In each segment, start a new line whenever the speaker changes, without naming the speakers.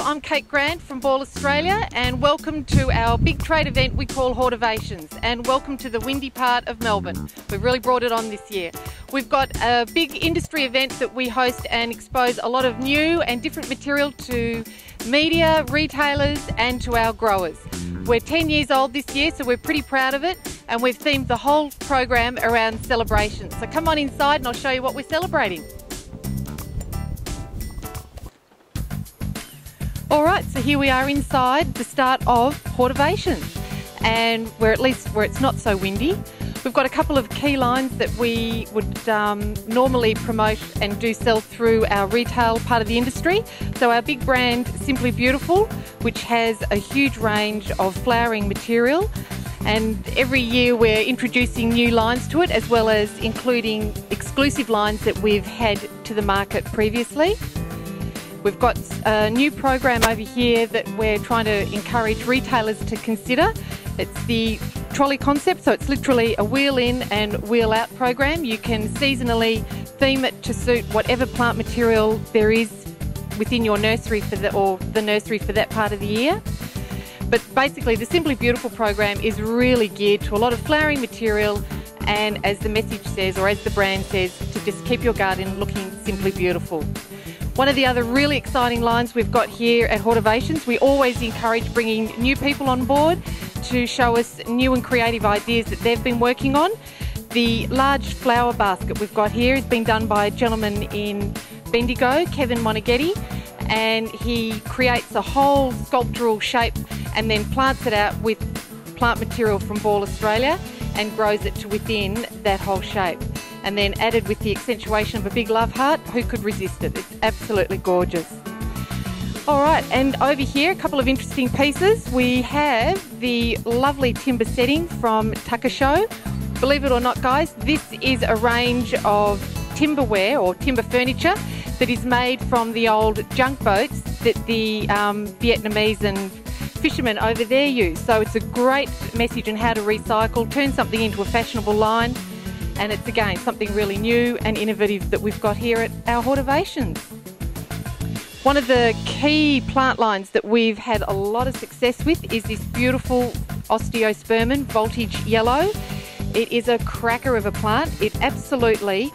I'm Kate Grant from Ball Australia, and welcome to our big trade event we call Hortivations, and welcome to the windy part of Melbourne. We've really brought it on this year. We've got a big industry event that we host and expose a lot of new and different material to media, retailers and to our growers. We're 10 years old this year, so we're pretty proud of it, and we've themed the whole program around celebrations. So come on inside and I'll show you what we're celebrating. Alright, so here we are inside the start of Hortivations, and we're at least where it's not so windy. We've got a couple of key lines that we would normally promote and do sell through our retail part of the industry. So our big brand, Simply Beautiful, which has a huge range of flowering material, and every year we're introducing new lines to it, as well as including exclusive lines that we've had to the market previously. We've got a new program over here that we're trying to encourage retailers to consider. It's the trolley concept, so it's literally a wheel in and wheel out program. You can seasonally theme it to suit whatever plant material there is within your nursery or the nursery for that part of the year. But basically the Simply Beautiful program is really geared to a lot of flowering material, and as the message says, or as the brand says, to just keep your garden looking simply beautiful. One of the other really exciting lines we've got here at Hortivations, we always encourage bringing new people on board to show us new and creative ideas that they've been working on. The large flower basket we've got here has been done by a gentleman in Bendigo, Kevin Monaghetti, and he creates a whole sculptural shape and then plants it out with plant material from Ball Australia and grows it to within that whole shape. And then added with the accentuation of a big love heart, who could resist it? It's absolutely gorgeous. All right, and over here, a couple of interesting pieces. We have the lovely timber setting from Tucker Show. Believe it or not, guys, this is a range of timberware or timber furniture that is made from the old junk boats that the Vietnamese and fishermen over there use. So it's a great message on how to recycle, turn something into a fashionable line. And it's again something really new and innovative that we've got here at our Hortivations. One of the key plant lines that we've had a lot of success with is this beautiful Osteospermum Voltage Yellow. It is a cracker of a plant. It absolutely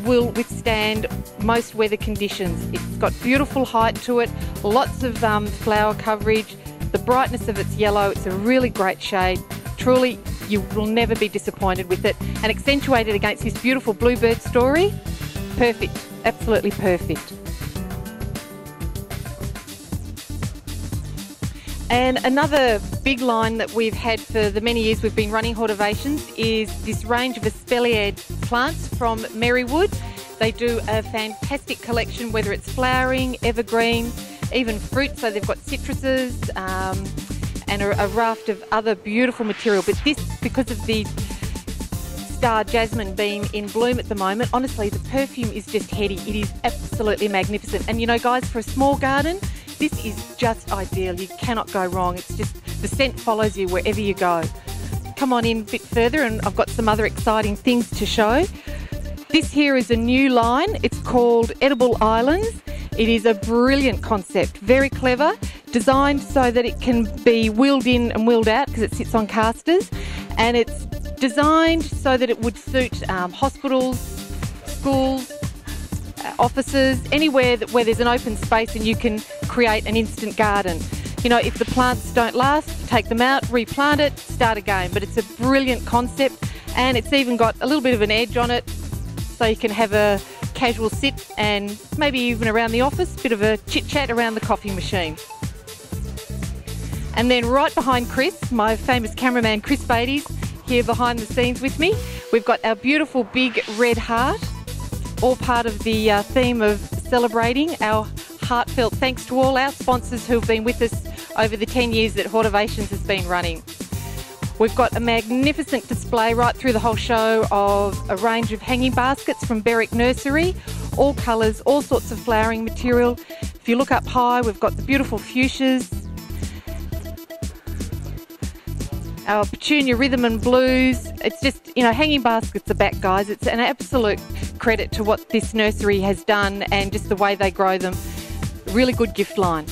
will withstand most weather conditions. It's got beautiful height to it, lots of flower coverage, the brightness of its yellow. It's a really great shade. Truly, you will never be disappointed with it, and accentuated against this beautiful bluebird story. Perfect, absolutely perfect. And another big line that we've had for the many years we've been running Hortivations is this range of espaliered plants from Norwood. They do a fantastic collection, whether it's flowering, evergreen, even fruit, so they've got citruses, and a raft of other beautiful material. But this, because of the star jasmine being in bloom at the moment, honestly the perfume is just heady. It is absolutely magnificent. And you know guys, for a small garden, this is just ideal. You cannot go wrong. It's just, the scent follows you wherever you go. Come on in a bit further and I've got some other exciting things to show. This here is a new line. It's called Edible Islands. It is a brilliant concept, very clever, designed so that it can be wheeled in and wheeled out because it sits on casters, and it's designed so that it would suit hospitals, schools, offices, anywhere where there's an open space and you can create an instant garden. You know, if the plants don't last, take them out, replant it, start again. But it's a brilliant concept, and it's even got a little bit of an edge on it, so you can have a casual sit and maybe even around the office, bit of a chit chat around the coffee machine. And then right behind Chris, my famous cameraman Chris Beatty's here behind the scenes with me, we've got our beautiful big red heart, all part of the theme of celebrating our heartfelt thanks to all our sponsors who've been with us over the 10 years that Hortivations has been running. We've got a magnificent display right through the whole show of a range of hanging baskets from Berwick Nursery, all colours, all sorts of flowering material. If you look up high, we've got the beautiful fuchsias, our petunia rhythm and blues. It's just, you know, hanging baskets are back, guys. It's an absolute credit to what this nursery has done and just the way they grow them. Really good gift line.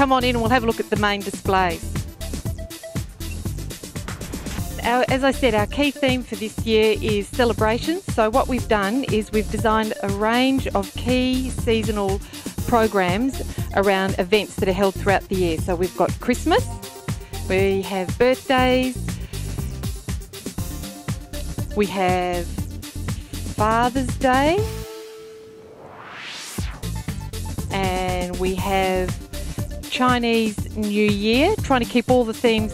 come on in and we'll have a look at the main displays. As I said, our key theme for this year is celebrations. So what we've done is we've designed a range of key seasonal programs around events that are held throughout the year. So we've got Christmas, we have birthdays, we have Father's Day, and we have Chinese New Year, trying to keep all the themes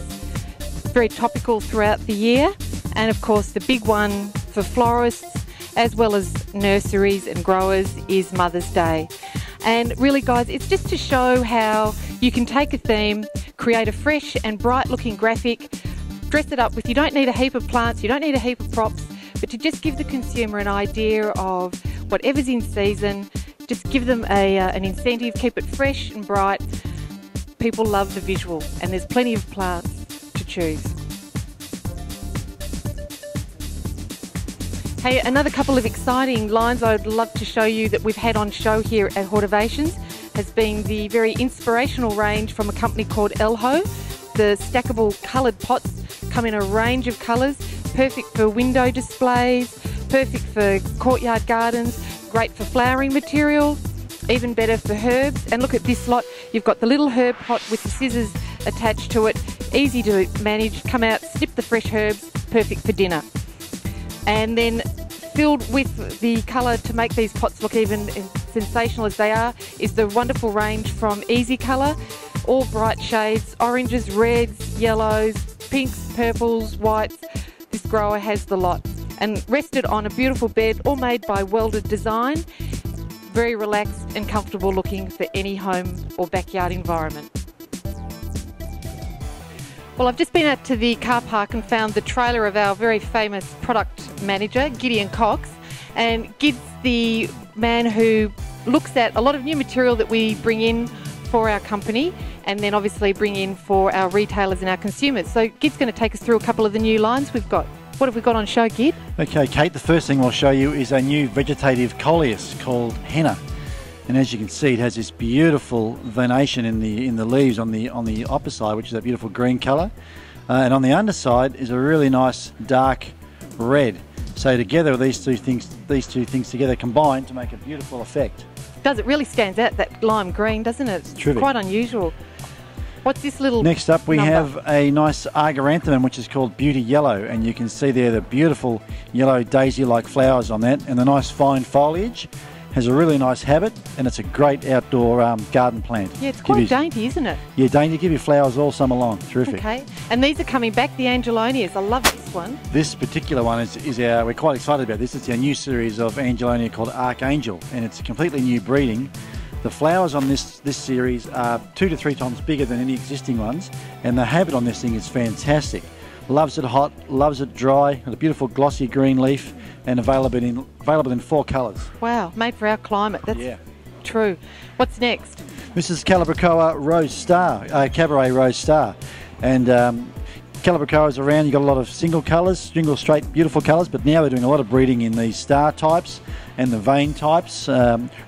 very topical throughout the year. And of course the big one for florists as well as nurseries and growers is Mother's Day. And really guys, it's just to show how you can take a theme, create a fresh and bright looking graphic, dress it up with, you don't need a heap of plants, you don't need a heap of props, but to just give the consumer an idea of whatever's in season, just give them an incentive, keep it fresh and bright. People love the visual and there's plenty of plants to choose. Hey, another couple of exciting lines I'd love to show you that we've had on show here at Hortivations has been the very inspirational range from a company called Elho. The stackable coloured pots come in a range of colours, perfect for window displays, perfect for courtyard gardens, great for flowering material, even better for herbs. And look at this lot, you've got the little herb pot with the scissors attached to it, easy to manage, come out, snip the fresh herbs, perfect for dinner. And then filled with the colour to make these pots look even sensational as they are is the wonderful range from Easy Colour, all bright shades, oranges, reds, yellows, pinks, purples, whites. This grower has the lot. And rested on a beautiful bed, all made by Welded Design, very relaxed and comfortable looking for any home or backyard environment. Well, I've just been out to the car park and found the trailer of our very famous product manager, Gideon Cox. And Gid's the man who looks at a lot of new material that we bring in for our company and then obviously bring in for our retailers and our consumers. So Gid's going to take us through a couple of the new lines we've got. What have we got on show, Gid? Okay,
Kate, the first thing we'll show you is a new vegetative coleus called Henna. And as you can see, it has this beautiful venation in the leaves on the upper side, which is that beautiful green colour. And on the underside is a really nice dark red. So together, these two things together combine to make a beautiful effect.
It really stands out, that lime green, doesn't it? It's quite unusual. What's this little
Next up we
number?
have a nice Argyranthemum, which is called Beauty Yellow, and you can see there the beautiful yellow daisy-like flowers on that, and the nice fine foliage. Has a really nice habit, and it's a great outdoor garden plant.
Yeah, it's quite dainty, isn't it?
Yeah, dainty. Give you flowers all summer long. Terrific.
Okay, and these are coming back, the Angelonias. I love this one.
This particular one is our, we're quite excited about this. It's our new series of Angelonia called Archangel, and it's a completely new breeding. The flowers on this series are 2 to 3 times bigger than any existing ones, and the habit on this thing is fantastic. Loves it hot, loves it dry, and a beautiful glossy green leaf, and available in 4 colours. Wow,
made for our climate. That's true. What's next?
This is Calibrachoa Rose Star, Cabaret Rose Star, and Calibrachoa is around. You've got a lot of single colours, single straight beautiful colours, but now they're doing a lot of breeding in these star types and the vein types,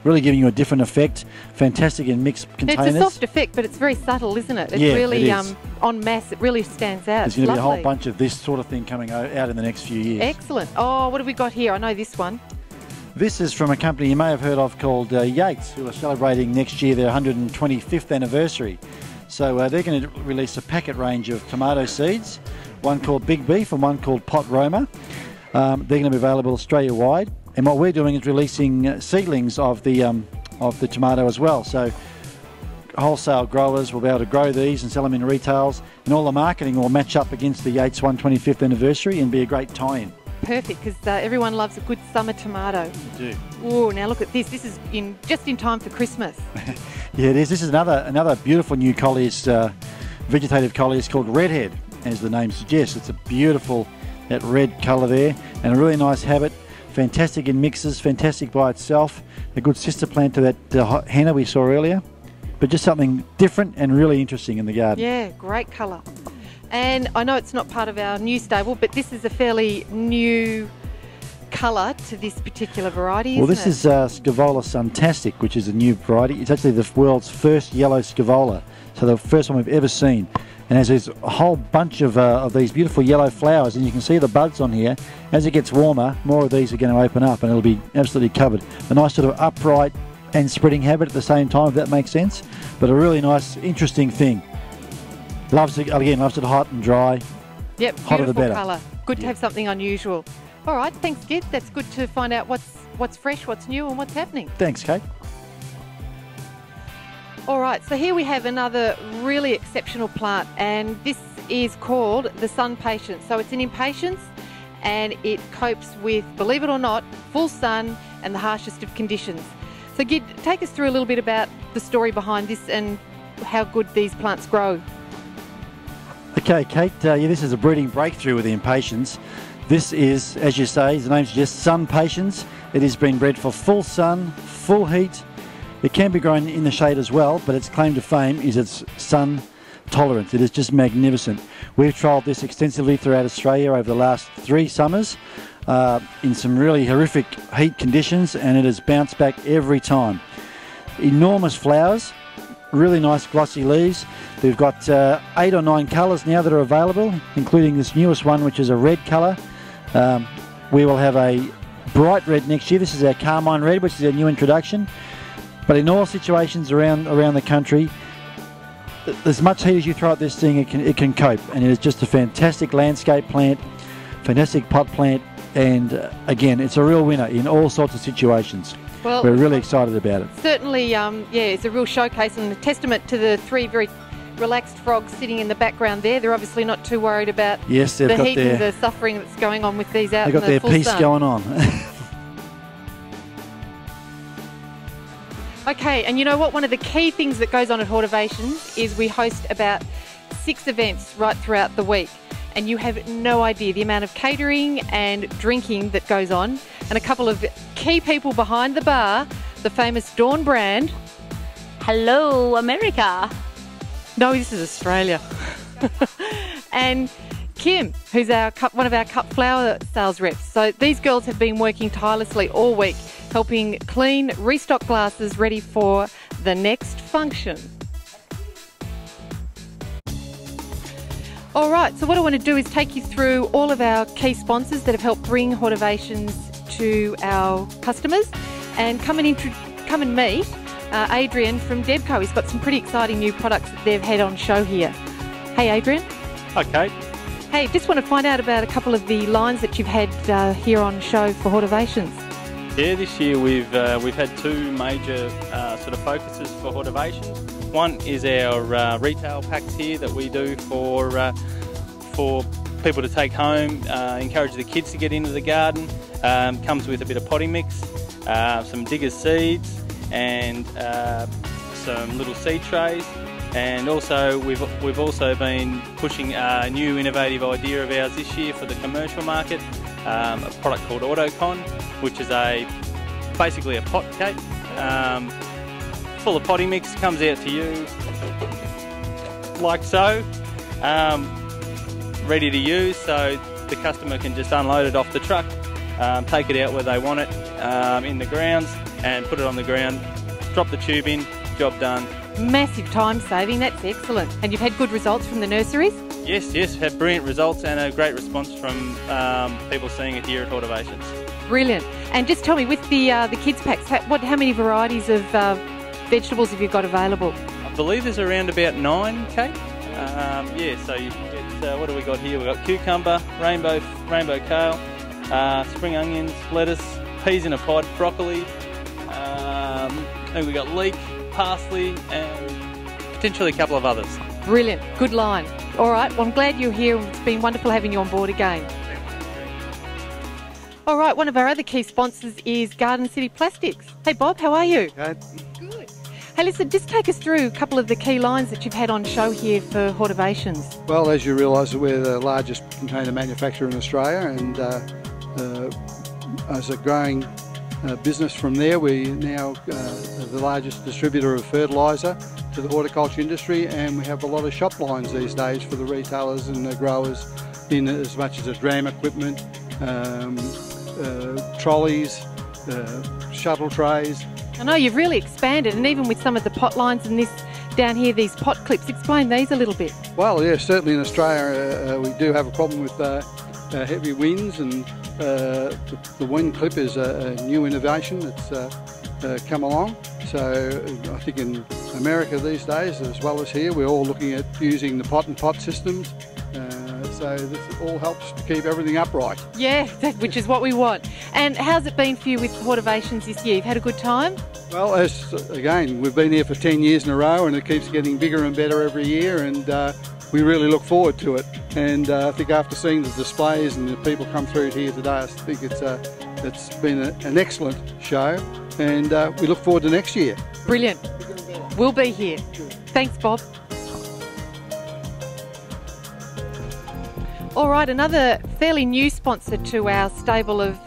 really giving you a different effect. Fantastic in mixed containers.
It's a soft effect, but it's very subtle, isn't it? It's really it en masse. It really stands out.
There's going to be a whole bunch of this sort of thing coming out in the next few years.
Excellent. Oh, what have we got here? I know this one.
This is from a company you may have heard of called Yates, who are celebrating next year their 125th anniversary. So they're going to release a packet range of tomato seeds, one called Big Beef and one called Pot Roma. They're going to be available Australia-wide. And what we're doing is releasing seedlings of the tomato as well. So wholesale growers will be able to grow these and sell them in retails, and all the marketing will match up against the Yates 125th anniversary and be a great tie-in.
Perfect, because everyone loves a good summer tomato.
They do.
Oh, now look at this. This is just in time for Christmas.
Yeah, it is. This is another beautiful new coleus, vegetative coleus called Redhead, as the name suggests. It's a beautiful, that red colour there, and a really nice habit. Fantastic in mixes, fantastic by itself. A good sister plant to that henna we saw earlier. But just something different and really interesting in the garden.
Yeah, great colour. And I know it's not part of our new stable, but this is a fairly new colour to this particular variety,
Well,
isn't
this is Scaevola Suntastic, which is a new variety. It's actually the world's first yellow Scaevola, so the first one we've ever seen. And there's a whole bunch of these beautiful yellow flowers, and you can see the buds on here. As it gets warmer, more of these are going to open up, and it'll be absolutely covered. A nice sort of upright and spreading habit at the same time, if that makes sense. But a really nice, interesting thing. Loves it hot and dry.
Yep,
hotter the
beautiful
better.
colour. Good to have something unusual. All right, thanks, Gid. That's good to find out what's fresh, what's new, and what's happening.
Thanks, Kate.
All right, so here we have another really exceptional plant, and this is called the Sun Patient. So it's an impatiens, and it copes with, believe it or not, full sun and the harshest of conditions. So Gid, take us through a little bit about the story behind this and how good these plants grow.
Okay, Kate, this is a breeding breakthrough with the impatiens. This is, as you say, the name suggests, Sun Patiens. It has been bred for full sun, full heat. It can be grown in the shade as well, but its claim to fame is its sun tolerance. It is just magnificent. We've trialled this extensively throughout Australia over the last 3 summers in some really horrific heat conditions, and it has bounced back every time. Enormous flowers, really nice glossy leaves. We've got 8 or 9 colours now that are available, including this newest one, which is a red colour. We will have a bright red next year. This is our carmine red, which is our new introduction. But in all situations around the country, as much heat as you throw at this thing, it can cope. And it is just a fantastic landscape plant, fantastic pot plant, and again, it's a real winner in all sorts of situations.
Well,
we're really excited about it.
Certainly, it's a real showcase and a testament to the 3 very relaxed frogs sitting in the background there. They're obviously not too worried about the heat and the suffering that's going on with these out in the full sun.
They've got their piece going on.
Okay, and you know what? One of the key things that goes on at Hortivations is we host about 6 events right throughout the week. And you have no idea the amount of catering and drinking that goes on. And a couple of key people behind the bar, the famous Dawn Brand.
Hello, America.
No, this is Australia. And Kim, who's one of our cut flower sales reps. So these girls have been working tirelessly all week, helping clean, restock glasses ready for the next function. All right, so what I want to do is take you through all of our key sponsors that have helped bring Hortivations to our customers, and come and meet Adrian from Debco. He's got some pretty exciting new products that they've had on show here. Hey, Adrian.
Hi, Kate.
Hey, just want to find out about a couple of the lines that you've had here on show for Hortivations.
Yeah, this year we've had 2 major sort of focuses for Hortivations. One is our retail packs here that we do for people to take home, encourage the kids to get into the garden. Comes with a bit of potting mix, some digger seeds, and some little seed trays. And also we've also been pushing a new innovative idea of ours this year for the commercial market, a product called Autocon, which is basically a pot cake full of potting mix. Comes out to you like so, ready to use, so the customer can just unload it off the truck, take it out where they want it, in the grounds, and put it on the ground, drop the tube in, job done.
Massive time saving, that's excellent. And you've had good results from the nurseries?
Yes, had brilliant results and a great response from people seeing it here at Hortivations.
Brilliant. And just tell me, with the kids packs, how many varieties of vegetables have you got available?
I believe there's around about 9, Kate. So you can get, what do we got here? We've got cucumber, rainbow kale, spring onions, lettuce, peas in a pod, broccoli, and we've got leek, parsley, and potentially a couple of others.
Brilliant, good line. All right, well, I'm glad you're here. It's been wonderful having you on board again. All right, one of our other key sponsors is Garden City Plastics. Hey Bob, how are you?
Good.
Good. Hey, listen, just take us through a couple of the key lines that you've had on show here for Hortivations.
Well, as you realise, we're the largest container manufacturer in Australia, and as a growing business from there, we now are the largest distributor of fertiliser to the horticulture industry, and we have a lot of shop lines these days for the retailers and the growers, in as much as a dram equipment, trolleys, shuttle trays.
I know you've really expanded, and even with some of the pot lines and this down here, these pot clips. Explain these a little bit.
Well, yeah, certainly in Australia we do have a problem with heavy winds, and the wind clip is a new innovation that's come along. So I think in America these days, as well as here, we're all looking at using the pot and pot systems. So this all helps to keep everything upright.
Yeah, which is what we want. And how's it been for you with Hortivations this year? You've had a good time?
Well, again, we've been here for 10 years in a row, and it keeps getting bigger and better every year, and we really look forward to it. And I think after seeing the displays and the people come through here today, I think it's been an excellent show, and we look forward to next year.
Brilliant. We'll be here. Thanks, Bob. All right, another fairly new sponsor to our stable of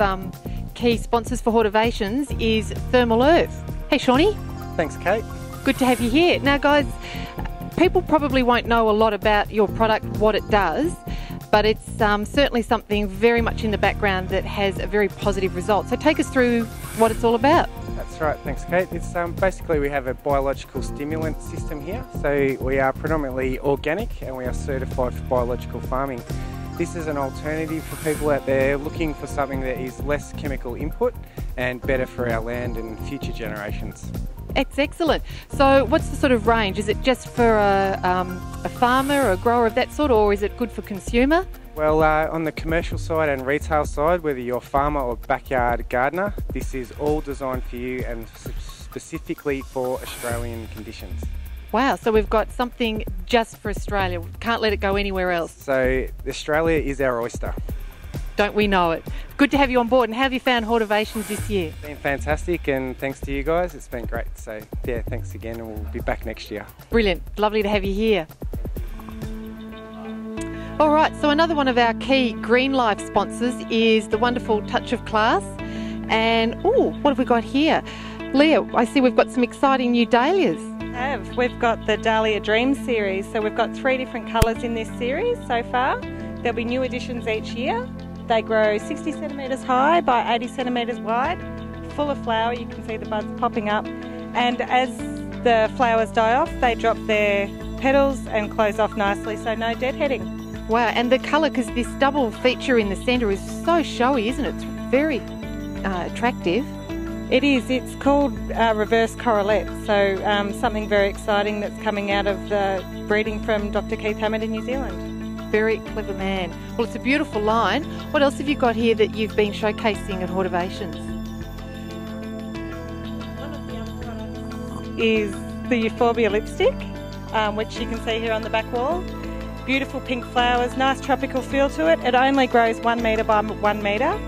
key sponsors for Hortivations is Thermal Earth. Hey, Shawnee.
Thanks, Kate.
Good to have you here. Now, guys, people probably won't know a lot about your product, what it does, but it's certainly something very much in the background that has a very positive result. So take us through what it's all about.
That's right, thanks, Kate. It's basically we have a biological stimulant system here. So we are predominantly organic and we are certified for biological farming. This is an alternative for people out there looking for something that is less chemical input and better for our land and future generations.
It's excellent. So what's the sort of range? Is it just for a farmer or a grower of that sort, or is it good for consumer?
Well, on the commercial side and retail side, whether you're a farmer or backyard gardener, this is all designed for you and specifically for Australian conditions.
Wow, so we've got something just for Australia. We can't let it go anywhere else.
So Australia is our oyster.
Don't we know it? Good to have you on board. And how have you found Hortivations this year?
It's been fantastic, and thanks to you guys, it's been great. So yeah, thanks again, and we'll be back next year.
Brilliant. Lovely to have you here. All right, so another one of our key Green Life sponsors is the wonderful Touch of Class. And, oh, what have we got here? Leah, I see we've got some exciting new dahlias.
We've got the Dahlia Dream series, so we've got 3 different colours in this series so far. There'll be new additions each year. They grow 60 centimetres high by 80 centimetres wide, full of flower. You can see the buds popping up, and as the flowers die off, they drop their petals and close off nicely, so no deadheading.
Wow, and the colour, because this double feature in the centre is so showy, isn't it? It's very attractive.
It is. It's called reverse correlate, so something very exciting that's coming out of the breeding from Dr. Keith Hammond in New Zealand.
Very clever man. Well, it's a beautiful line. What else have you got here that you've been showcasing at Hortivations?
One of the other products is the Euphorbia lipstick, which you can see here on the back wall. Beautiful pink flowers, nice tropical feel to it. It only grows 1 metre by 1 metre,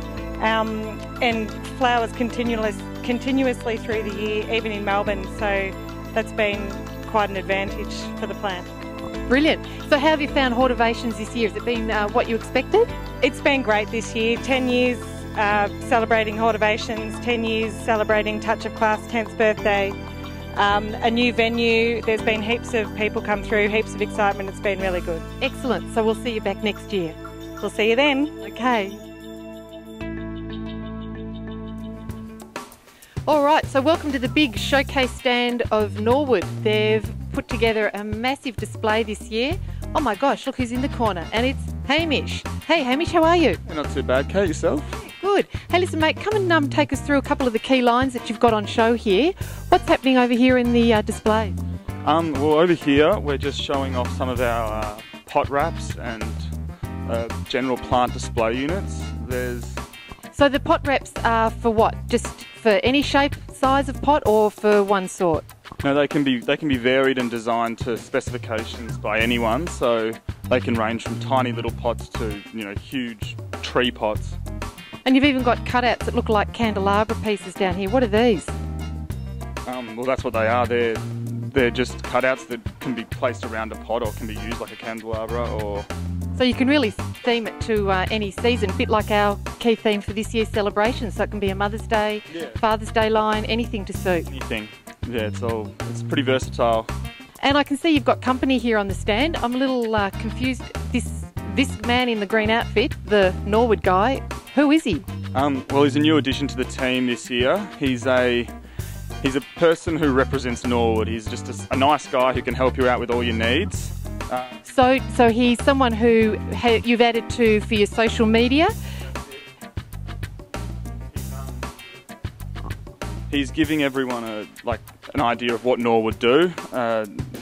and flowers continuously through the year, even in Melbourne, so that's been quite an advantage for the plant.
Brilliant. So how have you found Hortivations this year? Has it been what you expected?
It's been great this year. 10 years celebrating Hortivations, 10 years celebrating Touch of Class 10th birthday, a new venue. There's been heaps of people come through, heaps of excitement. It's been really good.
Excellent. So we'll see you back next year.
We'll see you then.
Okay. All right, so welcome to the big showcase stand of Norwood. They've put together a massive display this year. Oh my gosh, look who's in the corner, and it's Hamish. Hey Hamish, how are you?
Not too bad, Kate, yourself?
Good. Hey listen mate, come and take us through a couple of the key lines that you've got on show here. What's happening over here in the display?
Well, over here we're just showing off some of our pot wraps and general plant display units.
So the pot wraps are for what? Just for any shape, size of pot, or for one sort?
No, they can be varied and designed to specifications by anyone. So they can range from tiny little pots to huge tree pots.
And you've even got cutouts that look like candelabra pieces down here. What are these?
Well, that's what they are. They're just cutouts that can be placed around a pot or can be used like a candelabra or.
So you can really theme it to any season, a bit like our key theme for this year's celebration. So it can be a Mother's Day, Father's Day line, anything to suit.
Anything. Yeah, it's pretty versatile.
And I can see you've got company here on the stand. I'm a little confused. This man in the green outfit, the Norwood guy, who is he?
Well, he's a new addition to the team this year. He's a person who represents Norwood. He's just a nice guy who can help you out with all your needs.
So he's someone who you've added to for your social media.
He's giving everyone an idea of what Norwood do.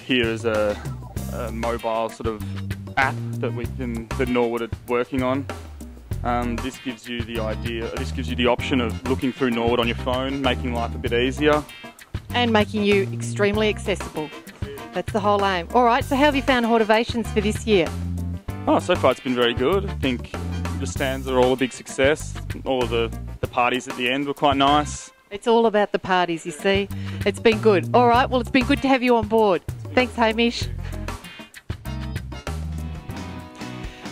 Here is a mobile sort of app that Norwood are working on. This gives you the option of looking through Norwood on your phone, making life a bit easier.
And making you extremely accessible. That's the whole aim. All right, so how have you found Hortivations for this year?
Oh, so far it's been very good. I think the stands are all a big success. All of the parties at the end were quite nice.
It's all about the parties, you see. It's been good. All right, well, it's been good to have you on board. Thanks, Hamish.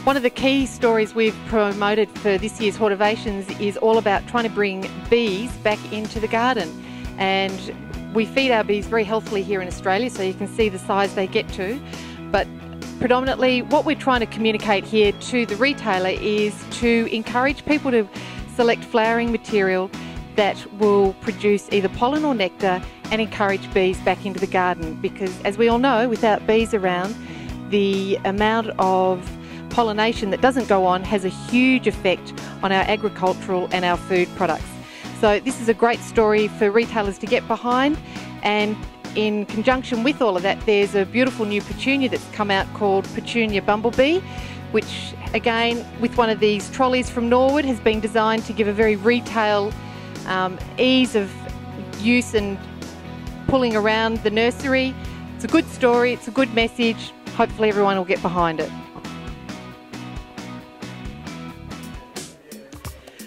One of the key stories we've promoted for this year's Hortivations is all about trying to bring bees back into the garden. And we feed our bees very healthily here in Australia, so you can see the size they get to. But predominantly what we're trying to communicate here to the retailer is to encourage people to select flowering material that will produce either pollen or nectar and encourage bees back into the garden, because as we all know, without bees around, the amount of pollination that doesn't go on has a huge effect on our agricultural and our food products. So this is a great story for retailers to get behind, and in conjunction with all of that, there's a beautiful new petunia that's come out called Petunia Bumblebee, which again, with one of these trolleys from Norwood, has been designed to give a very retail ease of use and pulling around the nursery. It's a good story, it's a good message. Hopefully everyone will get behind it.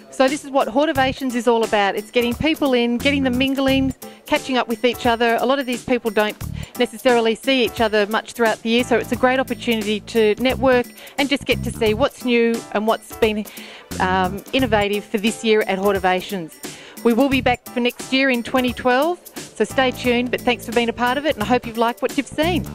So this is what Hortivations is all about. It's getting people in, getting them mingling, catching up with each other. A lot of these people don't necessarily see each other much throughout the year, so it's a great opportunity to network and just get to see what's new and what's been innovative for this year at Hortivations. We will be back for next year in 2012, so stay tuned, but thanks for being a part of it, and I hope you've liked what you've seen.